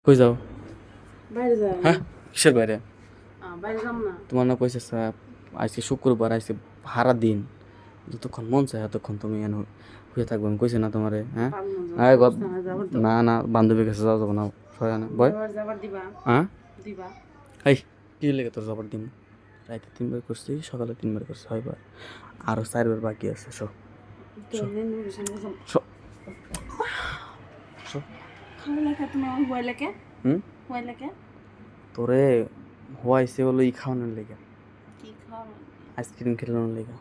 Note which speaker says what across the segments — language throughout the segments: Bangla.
Speaker 1: কই যাও?
Speaker 2: বাইরে যাও।
Speaker 1: হ্যাঁ, কিসের বাইরে?
Speaker 2: বাইরে যাম না।
Speaker 1: তোমার না কইছে আজকে শুক্রবার, আজকে ভাড়া দিন, যতক্ষণ মন চায় ততক্ষণ তুমি এনে হয়ে থাকবে। আমি কইছি না তোমারে? হ্যাঁ, না না, বান্ধবীর কাছে যাওয়া যাবো না। সরে না বয়।
Speaker 2: যাবার দিবা?
Speaker 1: হ্যাঁ,
Speaker 2: দিবা?
Speaker 1: এই কি লেগে তোর জবর দিন? রাইতে 3 বার করছি, সকালে 3 বার করছি, 6 বার, আরো 4 বার বাকি আছে। সব
Speaker 2: তুমি আমার ভয় লাগে? ভয় লাগে?
Speaker 1: তোরে হওয়াইছে হলো ই খাওয়ানোর লেগে,
Speaker 2: কি খাওয়ানো?
Speaker 1: আইসক্রিম খেলানোর লেগে।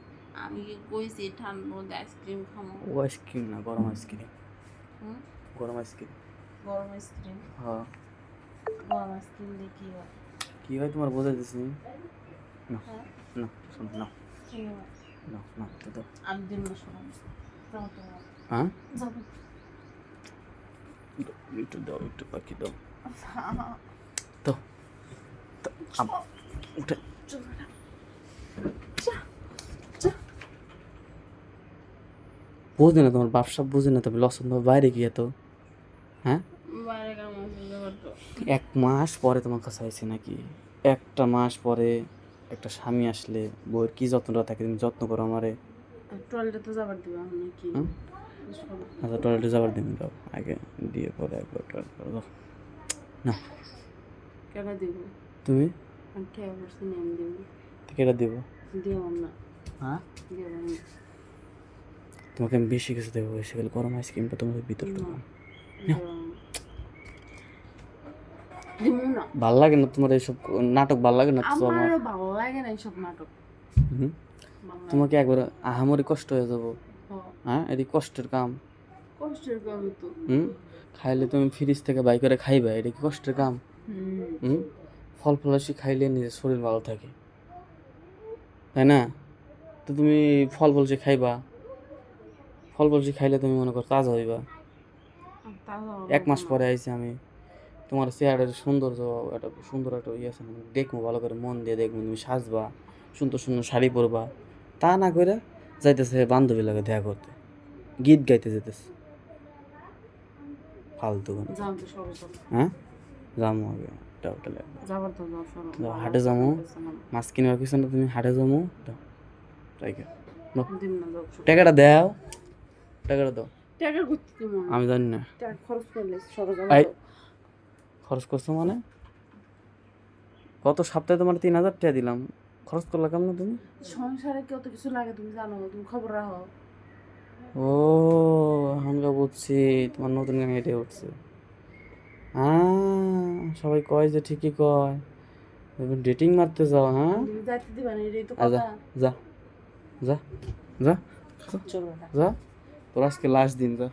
Speaker 2: আমি কি কইছি ঠান্ডার মধ্যে আইসক্রিম খাবো?
Speaker 1: ও আইসক্রিম না, গরম আইসক্রিম। গরম আইসক্রিম।
Speaker 2: গরম আইসক্রিম?
Speaker 1: হ্যাঁ।
Speaker 2: গরম আইসক্রিম দিয়ে কি হয়?
Speaker 1: কি হয় তোমার বোঝাই দিছি না?
Speaker 2: হ্যাঁ?
Speaker 1: না শোন না,
Speaker 2: কি হয়?
Speaker 1: না না তো দাও।
Speaker 2: আমি দিন না শোনো। যাও তোমরা।
Speaker 1: হ্যাঁ,
Speaker 2: যাবো।
Speaker 1: একটু দাও, একটু বাকি দাও তো। উঠে বুঝে না, তোমার বাপসাপ বুঝে না, তবে লসন বাইরে গিয়ে তো। হ্যাঁ,
Speaker 2: বাইরে কাম আছে যাবার তো।
Speaker 1: 1 মাস পরে তোমার কাছে আইছে নাকি? একটা মাস পরে একটা স্বামী আসলে বউয়ের কি যত্নটা থাকে, তুমি যত্ন করো আমারে।
Speaker 2: টয়লেটে তো যাবার দিবা নাকি?
Speaker 1: আচ্ছা, টয়লেটে যাবার দিন দাও আগে, দিয়ে পরে একবার টয়লেট করে দাও না।
Speaker 2: কেডা দিব?
Speaker 1: তুমি
Speaker 2: আমি খেয়ে বসছি না, আমি দিব।
Speaker 1: কেটা দিব?
Speaker 2: দিও না।
Speaker 1: হ্যাঁ,
Speaker 2: দিও না।
Speaker 1: তোমাকে আমি বেশি কিছু দেবো, এসে গেলে গরম আইসক্রিমটা তোমাদের ভিতর ঢুকাম। ভাল লাগে না তোমার এইসব নাটক? ভাল লাগে না তো আমার?
Speaker 2: আমারও ভালো লাগে না এইসব নাটক।
Speaker 1: তোমাকে একবার আহামরি কষ্ট হয়ে যাবো। হ্যাঁ, এটি কষ্টের কাম।
Speaker 2: কষ্টের কাম তো।
Speaker 1: খাইলে তুমি ফ্রিজ থেকে বাই করে খাইবা, এটা কি কষ্টের কাম? ফল ফলাশি খাইলে নিজের শরীর ভালো থাকে, তাই না? তো তুমি ফল ফলসি খাইবা, ফল ফলসি খাইলে তুমি মনে করো তাজা হইবা। 1 মাস পরে আইছি আমি, তোমার চেহারার সৌন্দর্য, একটা সুন্দর একটা ইয়ে আছে, দেখবো ভালো করে, মন দিয়ে দেখবো, তুমি সাজবা, সুন্দর সুন্দর শাড়ি পরবা। তা না করে যাইতেছে বান্ধবী লাগে দেখা করতে, গীত গাইতে যেতেছে ফালতু। হ্যাঁ, যাবো আগে হাটে যাবো, মাছ কিনবার কিছু না, তুমি হাটে যাবো। টাকাটা দাও, টাকাটা দাও। আমি জানি না খরচ করছো মানে। গত সপ্তাহে তোমার 3,000 টাকা দিলাম, খরচ করলা কেমন তুমি?
Speaker 2: সংসারে কত কিছু লাগে তুমি জানো, তুমি খবর রাখো।
Speaker 1: ও, এখনকার বুঝছি তোমার নতুন গান হেঁটে উঠছে। হ্যাঁ, সবাই কয় যে ঠিকই কয়, ডেটিং মারতে যাও। হ্যাঁ, যা যা যা যা যা, তোর আজকে লাস্ট দিন, যা।